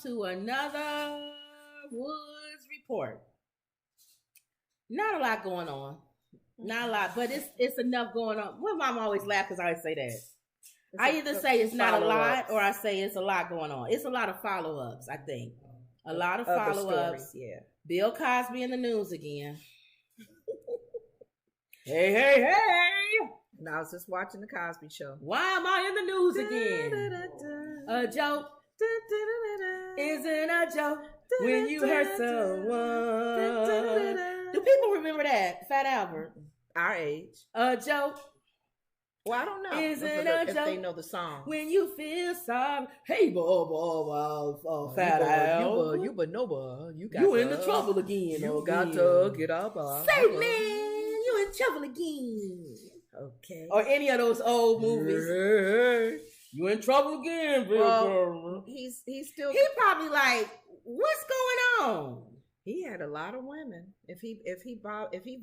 to another Woods Report. Not a lot going on. Not a lot, but it's enough going on. Well, Mom always laughs because I always say that. I either say it's not a lot or I say it's a lot going on. It's a lot of follow-ups, I think. A lot of follow-ups. Yeah. Bill Cosby in the news again. Hey. And I was just watching the Cosby Show. Why am I in the news again? A joke isn't a joke when you hurt someone. Do people remember that? Fat Albert. Our age. A joke. Well, I don't know. Isn't a joke if they know the song. When you feel sorry. Hey, Fat Albert. You in the trouble again. You got to get up. Say, man, you in trouble again. Okay. Or any of those old movies. Hey. You in trouble again, Bill. Well, he's still. He probably like, what's going on? He had a lot of women. If he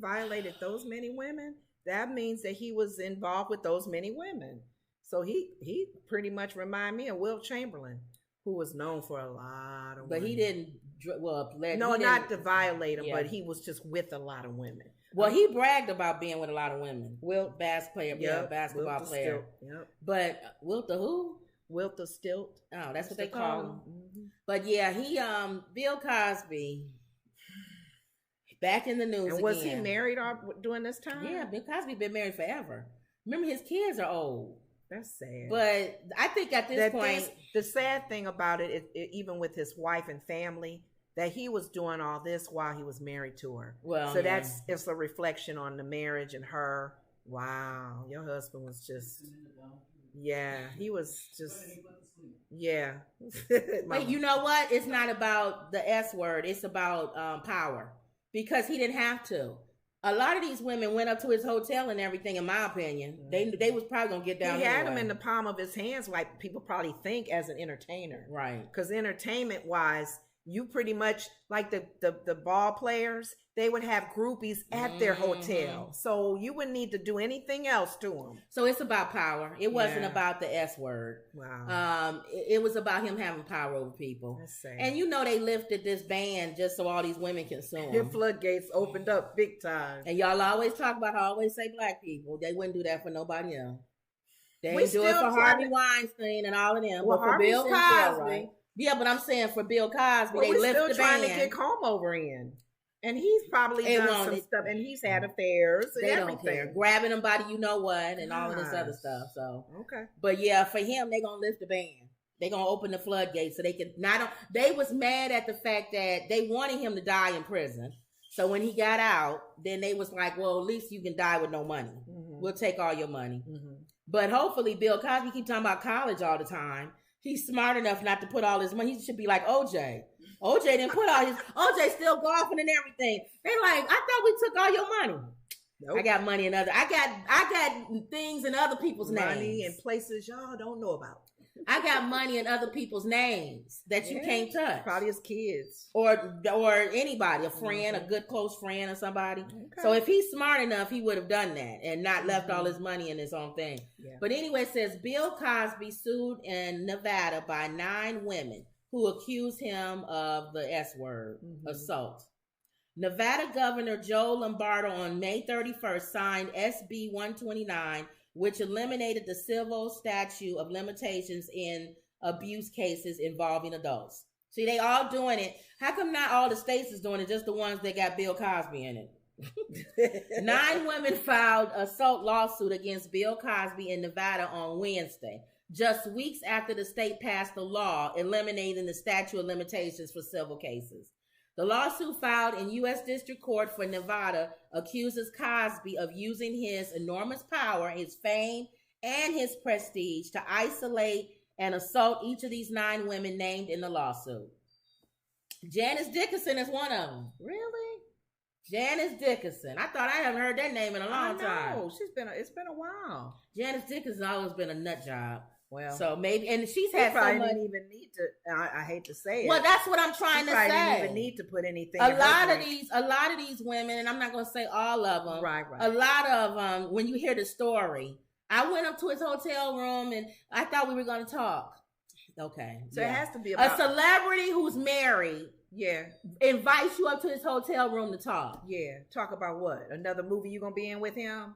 violated those many women, that means that he was involved with those many women. So he pretty much remind me of Will Chamberlain, who was known for a lot of women. But he didn't. Not to violate him, but he was just with a lot of women. Well, he bragged about being with a lot of women. Wilt, basketball player. Yep. But Wilt the who? Wilt the Stilt. Oh, that's what they call him. Mm-hmm. But yeah, he Bill Cosby back in the news. And was he married during this time? Yeah, Bill Cosby been married forever. Remember, his kids are old. That's sad. But I think at this point, the sad thing about it, even with his wife and family, that he was doing all this while he was married to her. Well, so it's a reflection on the marriage and her. Wow, your husband was just, he was just, But you know what? It's not about the S word. It's about power, because he didn't have to. A lot of these women went up to his hotel and everything, in my opinion. They was probably going to get down. He had them in the palm of his hands, like people probably think, as an entertainer. Right. Because entertainment-wise, you pretty much, like the ball players, they would have groupies at their hotel. So you wouldn't need to do anything else to them. So it's about power. It wasn't about the S word. Wow. It was about him having power over people. That's sad. And you know they lifted this ban just so all these women can sue him. Their floodgates opened up big time. And y'all always talk about how I always say black people. They wouldn't do that for nobody else. They ain't do it for Harvey Weinstein and all of them. Well, but for Bill Cosby. Yeah, but I'm saying for Bill Cosby, they lifted the ban. We're still trying to get Comb over in. And he's probably done some stuff, and he's had affairs. And they don't care. Grabbing him by the you know what and all of this other stuff. So okay, but yeah, for him, they gonna lift the ban. They gonna open the floodgates so they can not. They was mad at the fact that they wanted him to die in prison. So when he got out, then they was like, well, at least you can die with no money. Mm-hmm. We'll take all your money. Mm-hmm. But hopefully, Bill Cosby keep talking about college all the time. He's smart enough not to put all his money. He should be like OJ. OJ didn't put all his. OJ still golfing and everything. They like, I thought we took all your money. Nope. I got money in other. I got things in other people's names. Money in places y'all don't know about. I got money in other people's names that you can't touch. Probably his kids or anybody, a friend, a good close friend or somebody. Okay. So if he's smart enough, he would have done that and not left all his money in his own thing. Yeah. But anyway, it says Bill Cosby sued in Nevada by 9 women who accused him of the S word, assault. Nevada Governor Joe Lombardo on May 31st signed SB 129, which eliminated the civil statute of limitations in abuse cases involving adults. See, they all doing it. How come not all the states is doing it, just the ones that got Bill Cosby in it? 9 women filed assault lawsuit against Bill Cosby in Nevada on Wednesday, just weeks after the state passed the law eliminating the statute of limitations for civil cases. The lawsuit filed in U.S. District Court for Nevada accuses Cosby of using his enormous power, his fame, and his prestige to isolate and assault each of these 9 women named in the lawsuit. Janice Dickinson is one of them. Really? Janice Dickinson. I thought I haven't heard that name in a long time. It's been a while. Janice Dickinson always been a nut job. Well, so maybe, and she's had so much. Didn't even need to. I hate to say it. Well, that's what I'm trying to say. Didn't even need to put anything. A lot of these women, and I'm not going to say all of them. Right. A lot of them. When you hear the story, I went up to his hotel room and I thought we were going to talk. Okay. So it has to be about a celebrity who's married. Yeah. Invites you up to his hotel room to talk. Yeah. Talk about what? Another movie you gonna be in with him?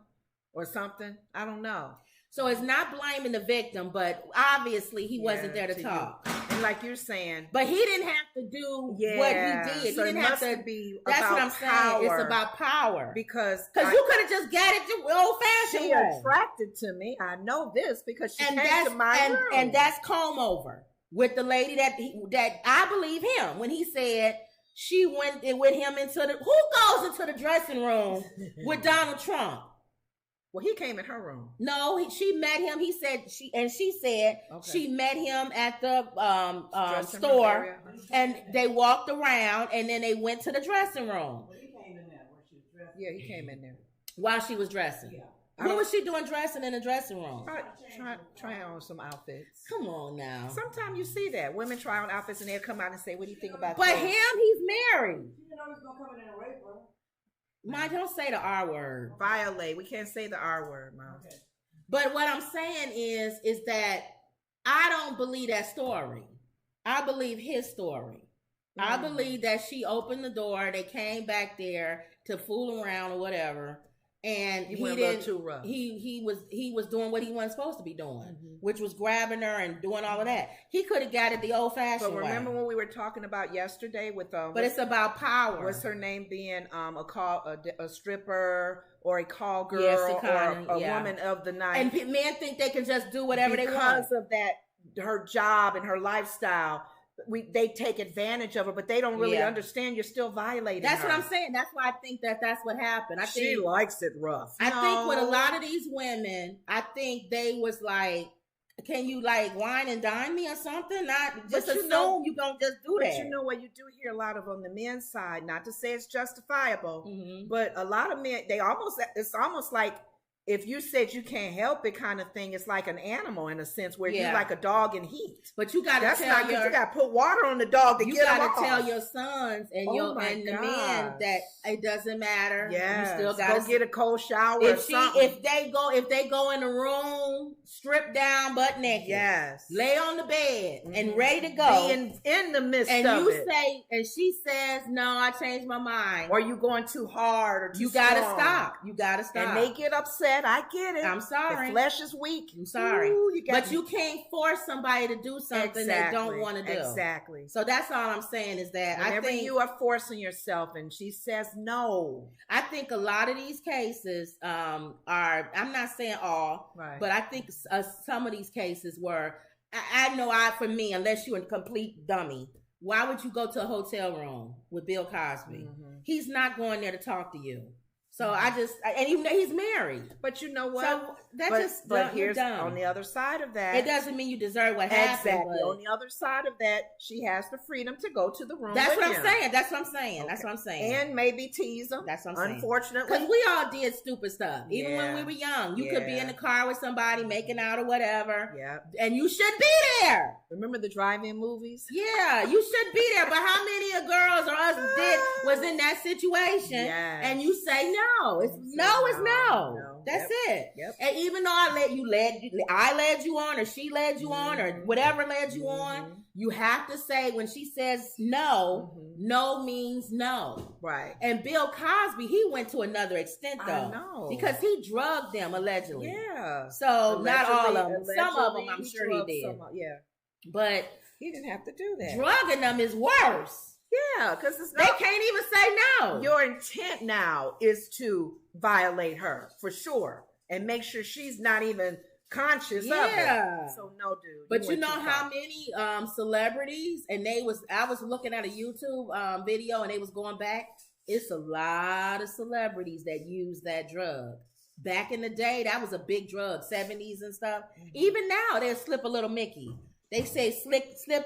Or something? I don't know. So it's not blaming the victim, but obviously he wasn't there to talk. And like you're saying, but he didn't have to do what he did. So he didn't have to be. That's about what I'm power. saying. It's about power because you could have just got it the old-fashioned way. She attracted to me. I know this because she came to my room. And that's comb over with the lady that I believe him when he said she went with him into the. Who goes into the dressing room with Donald Trump? Well, he came in her room. No, she met him. He said she said she met him at the store, and they walked around, and then they went to the dressing room. Well, he came in there where she was dressing. Yeah, he came in there while she was dressing. Yeah. What was she doing dressing in the dressing room? Trying on some outfits. Come on now. Sometimes you see that women try on outfits, and they'll come out and say, "What do you think about?" But him, he's married. You know he's gonna come in and rape her. Mom, don't say the R word. Violate. We can't say the R word, Mom. Okay. But what I'm saying is that I don't believe that story. I believe his story. I believe that she opened the door. They came back there to fool around or whatever. And he didn't. Too rough. He was doing what he wasn't supposed to be doing, which was grabbing her and doing all of that. He could have got it the old-fashioned way. But remember when we were talking about yesterday with But it's about power. What's her name being a stripper or a call girl or a woman of the night? And men think they can just do whatever they want because of that her job and her lifestyle. They take advantage of her, but they don't really understand you're still violating That's her. what I'm saying. That's why I think that's what happened. She likes it rough. I think with a lot of these women, I think they was like, can you like wine and dine me or something? Not just assume you don't just do that. But you know what? You do hear a lot of on the men's side, not to say it's justifiable, but a lot of men, it's almost like, if you said you can't help it kind of thing, it's like an animal in a sense where you're like a dog in heat. But you got to tell you got to put water on the dog to get him off. You got to tell your sons and the men that it doesn't matter. Yeah, you still got to get a cold shower. If they go in the room, strip down, butt naked. Yes, lay on the bed and ready to go. Be in the midst and of you it. say, and she says, "No, I changed my mind." Or you going too hard or too You got to stop. You got to stop. And they get upset. I get it. I'm sorry. The flesh is weak. I'm sorry. But you can't force somebody to do something they don't want to do. Exactly. So that's all I'm saying is that whenever you are forcing yourself and she says no. I think a lot of these cases are, I'm not saying all, but I think some of these cases were, I know for me, unless you're a complete dummy, why would you go to a hotel room with Bill Cosby? He's not going there to talk to you. So and even though he's married. But you know what? So but here's dumb. On the other side of that. It doesn't mean you deserve what happened. Exactly. On the other side of that, she has the freedom to go to the room. That's what I'm saying. That's what I'm saying. Okay. That's what I'm saying. And maybe tease them. That's what I'm saying. Unfortunately. Because we all did stupid stuff. Even when we were young. You could be in the car with somebody making out or whatever. Yeah. And you should be there. Remember the drive-in movies? Yeah. You should be there. But how many of girls or us was in that situation? Yes. And you say no. It's no. That's it. Yep. And even though I led you on, or she led you on, or whatever led you on, you have to say when she says no, no means no. Right. And Bill Cosby, he went to another extent though. I know. Because he drugged them allegedly. Yeah. So not all of them. Some of them I'm sure he did. But he didn't have to do that. Drugging them is worse. Yeah, because they can't even say no. Your intent now is to violate her for sure and make sure she's not even conscious of it. So no, dude. But you know how many celebrities, and I was looking at a YouTube video and they was going back. It's a lot of celebrities that use that drug. Back in the day, that was a big drug, 70s and stuff. Even now, they'll slip a little Mickey. They say slip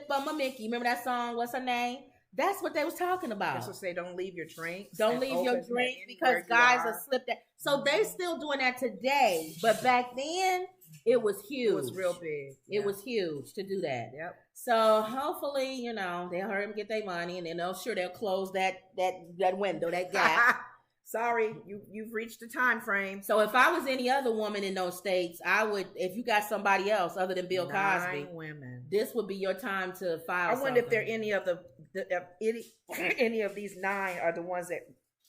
a Mickey. Remember that song? What's her name? That's what they was talking about. That's what say don't leave your drink. Don't leave your drink because guys are slipped that. So they still doing that today. But back then it was huge. It was real big. It was huge to do that. Yep. So hopefully, they'll hurry and get their money and then they'll close that window, that gap. Sorry, you've reached the time frame. So if I was any other woman in those states, I would. If you got somebody else other than Bill Cosby, 9 women, this would be your time to file. I wonder if there are any of any of these 9 are the ones that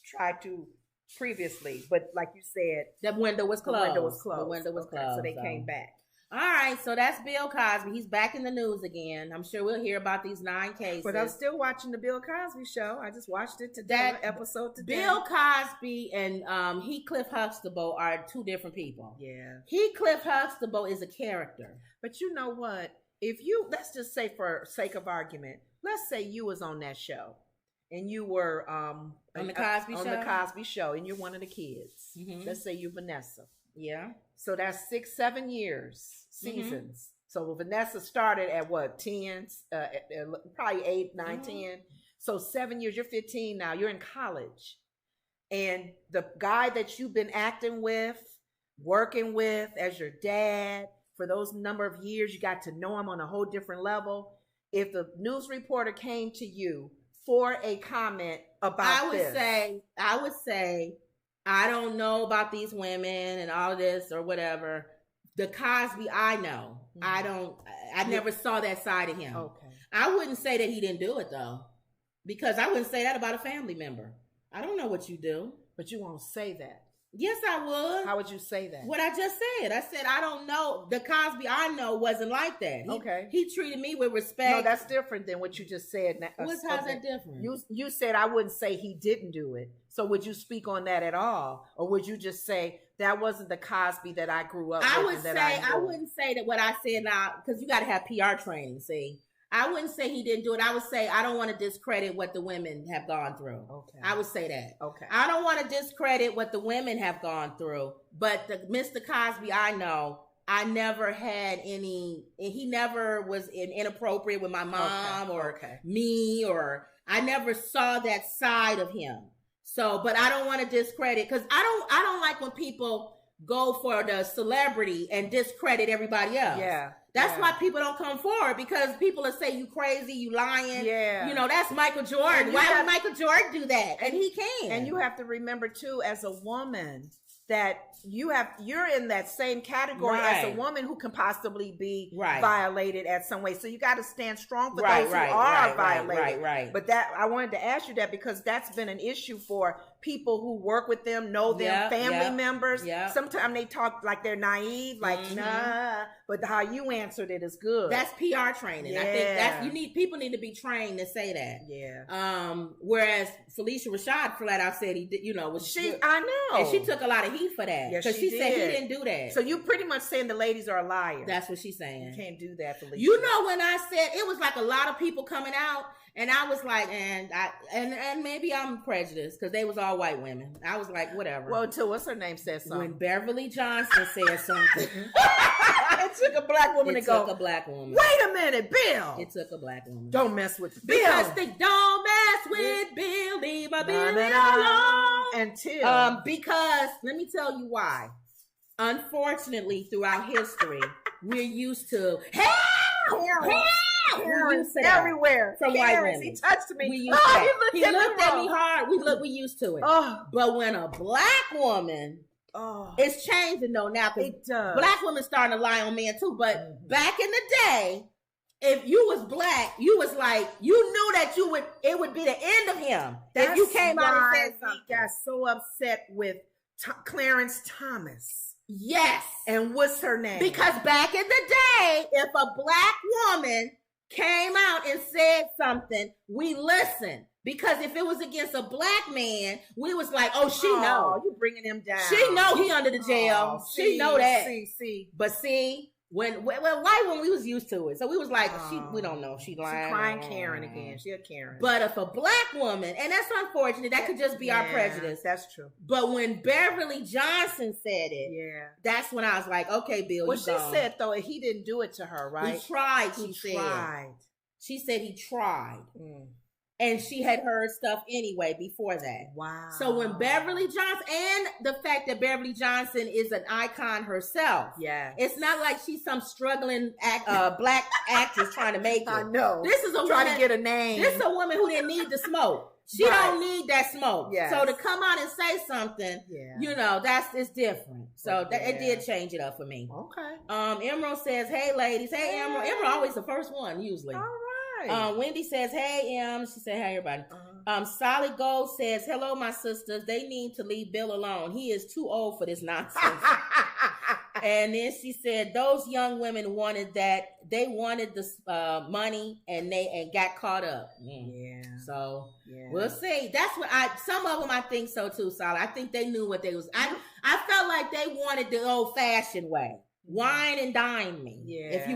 tried to previously, but like you said, the window was closed. The window was closed, so they came back. All right, so that's Bill Cosby. He's back in the news again. I'm sure we'll hear about these 9 cases. But I'm still watching the Bill Cosby show. I just watched it today. That episode today. Bill Cosby and Heathcliff Huxtable are 2 different people. Yeah. Heathcliff Huxtable is a character. But you know what? Let's just say for sake of argument, let's say you was on that show and you were on the Cosby show and you're one of the kids. Mm-hmm. Let's say you're Vanessa. Yeah. So that's 6-7 years, seasons. Mm-hmm. So Vanessa started at what, 10, probably 8, 9, mm-hmm. 10. So 7 years, you're 15 now, you're in college. And the guy that you've been acting with, working with as your dad, for those number of years, you got to know him on a whole different level. If the news reporter came to you for a comment about I would say, I don't know about these women and all this or whatever. The Cosby, I know. Mm-hmm. I never saw that side of him. Okay. I wouldn't say that he didn't do it though, because I wouldn't say that about a family member. I don't know what you do. But you won't say that. Yes, I would. How would you say that? What I just said. I said, I don't know. The Cosby I know wasn't like that. He treated me with respect. No, that's different than what you just said. How's that different? You said I wouldn't say he didn't do it. So would you speak on that at all? Or would you just say that wasn't the Cosby that I grew up with? I wouldn't say that what I said now, because you got to have PR training, see. I wouldn't say he didn't do it. I would say I don't want to discredit what the women have gone through. Okay. I would say that. Okay. I don't want to discredit what the women have gone through. But the Mr. Cosby I know, I never had any, he never was inappropriate with my mom or me, or I never saw that side of him. So, but I don't want to discredit, because I don't like when people go for the celebrity and discredit everybody else. Yeah. That's why people don't come forward, because people will say you crazy, you lying. Yeah. You know, that's Michael Jordan. Why would Michael Jordan do that? And he can. And you have to remember too, as a woman, that you're in that same category as a woman who can possibly be violated at some way. So you got to stand strong for those who are violated. Right. But that, I wanted to ask you that because that's been an issue for people who work with them, know them, family members. Yeah. Sometimes they talk like they're naive, like nah. But how you answered it is good. That's PR training. Yeah. I think people need to be trained to say that. Yeah. Whereas Felicia Rashad flat out said he did, I know. And she took a lot of heat for that. Yes, because she said he didn't do that. So you pretty much saying the ladies are liars. That's what she's saying. You can't do that, Felicia. You know, when I said it was like a lot of people coming out, and I was like, and maybe I'm prejudiced because they was all white women. I was like, whatever. Well, too, what's her name said something. When Beverly Johnson said something, it took a black woman to go. It took a black woman. Wait a minute, Bill. It took a black woman. Don't mess with Bill. Because they don't mess with Bill. Leave my Bill alone. Until because let me tell you why. Unfortunately, throughout history, we're used to everywhere from white women. He touched me. We used he looked at me hard. We used to it. But when a black woman, it's changing though now. It does. Black women starting to lie on men too. But back in the day, if you was black, you was like, you knew that it would be the end of him. If you came out and said something. We got so upset with Clarence Thomas. Yes. And what's her name? Because back in the day, if a black woman came out and said something, we listened. Because if it was against a black man, we was like, oh, she know. You bringing him down. She know he under the jail. She know that. See. But see, when white women, we was used to it. So we was like, we don't know. She lying. She crying Karen again. She a Karen. But if a black woman, and that's unfortunate, that could just be our prejudice. That's true. But when Beverly Johnson said it, that's when I was like, okay, Bill, well, she said, though, he didn't do it to her, right? He tried, she said. She said he tried. And she had heard stuff anyway before that. Wow. So when Beverly Johnson, and the fact that Beverly Johnson is an icon herself. Yeah. It's not like she's some struggling black actress trying to make it. I know. This is a trying woman, to get a name. This is a woman who didn't need to smoke. She don't need that smoke. Yes. So to come out and say something, you know, it's different. So it did change it up for me. Okay. Emerald says, hey, ladies. Hey, Emerald. Emerald always the first one, usually. All right. Wendy says, hey, Em. She said, hey, everybody. Solid Gold says, hello, my sisters. They need to leave Bill alone. He is too old for this nonsense. And then she said, those young women wanted that. They wanted the money and got caught up. Yeah. So we'll see. That's what some of them I think so too, Solid. I think they knew what they was. I felt like they wanted the old fashioned way. Wine and dine me. Yeah. If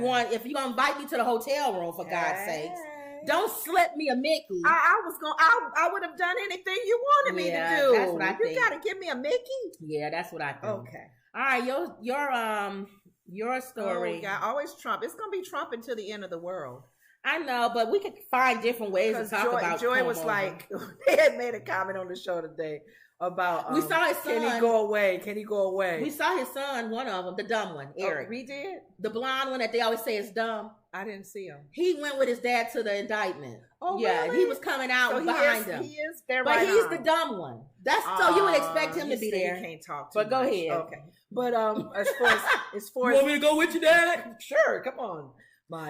you're gonna invite me to the hotel room, for God's sakes. Don't slip me a Mickey. I would have done anything you wanted me to do. That's what I think. You gotta give me a Mickey. Yeah, that's what I think. Okay. All right, your story. Oh, God, always Trump. It's gonna be Trump until the end of the world. I know, but we could find different ways to talk about. Joy was like, they had made a comment on the show today about we saw his son. Can he go away? Can he go away? We saw his son, one of them, the dumb one, Eric. Oh, we did? The blonde one that they always say is dumb. I didn't see him. He went with his dad to the indictment. Oh, yeah, really? He was coming out behind him. He is there, but he's the dumb one. So you would expect him to be there. You can't talk too But go much. ahead. Okay. But as far you want me to go with you, Dad? Sure, come on.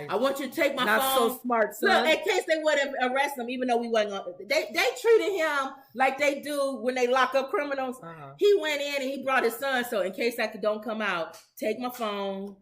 I want you to take my not phone. So smart, son. Look, in case they would have arrested him, even though we wasn't. They treated him like they do when they lock up criminals. He went in and he brought his son. So in case that don't come out, take my phone,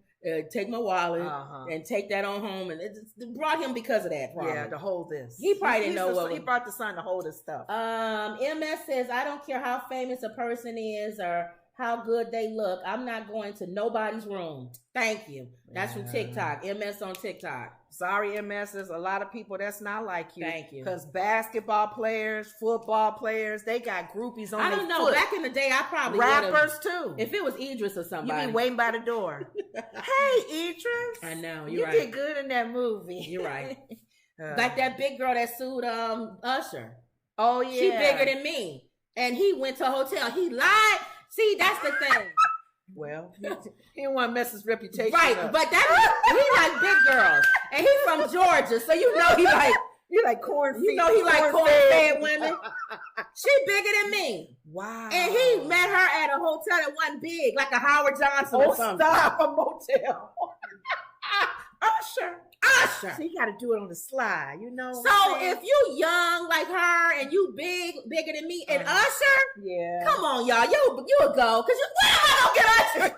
take my wallet, and take that on home. And it brought him because of that. Probably. Yeah, to hold this. He probably didn't know what he brought the son to hold his stuff. MS says, I don't care how famous a person is or how good they look. I'm not going to nobody's room. Thank you. That's from TikTok. MS on TikTok. Sorry, MS. There's a lot of people that's not like you. Thank you. Because basketball players, football players, they got groupies on their I don't know. foot. Back in the day, I probably rappers too. If it was Idris or somebody. You be waiting by the door. Hey, Idris. I know. You did good in that movie. You're right. Like that big girl that sued Usher. Oh, yeah. She bigger than me. And he went to a hotel. He lied. See, that's the thing. Well, he didn't want to mess his reputation right, up. But he like big girls. And he's from Georgia, so you know he like corn. You know he like corn-fed women. She bigger than me. Wow. And he met her at a hotel that wasn't big, like a Howard Johnson or something. Stop, a motel. Usher. So you got to do it on the slide, you know. So if you young like her and you bigger than me, and Usher, come on, y'all, you would go because when am I gonna get Usher?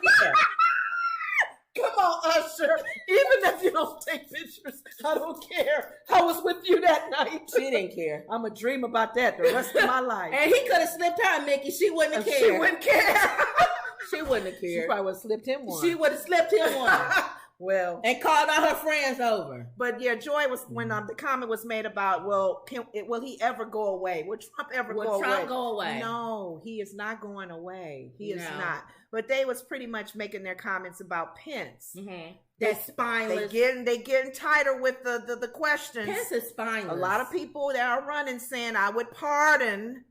Come on, Usher. Even if you don't take pictures, I don't care. I was with you that night. She didn't care. I'm gonna dream about that the rest of my life. And he could have slipped her, Mickey. She wouldn't have cared. She wouldn't care. She wouldn't have cared. She probably would have slipped him one. She would have slipped him one. Well, and called all her friends over. But yeah, Joy was when the comment was made about, will he ever go away? Will Trump ever go away? Will Trump go away? No, he is not going away. He is not. But they was pretty much making their comments about Pence. Mm-hmm. That's spineless. They getting tighter with the questions. Pence is spineless. A lot of people that are running saying, I would pardon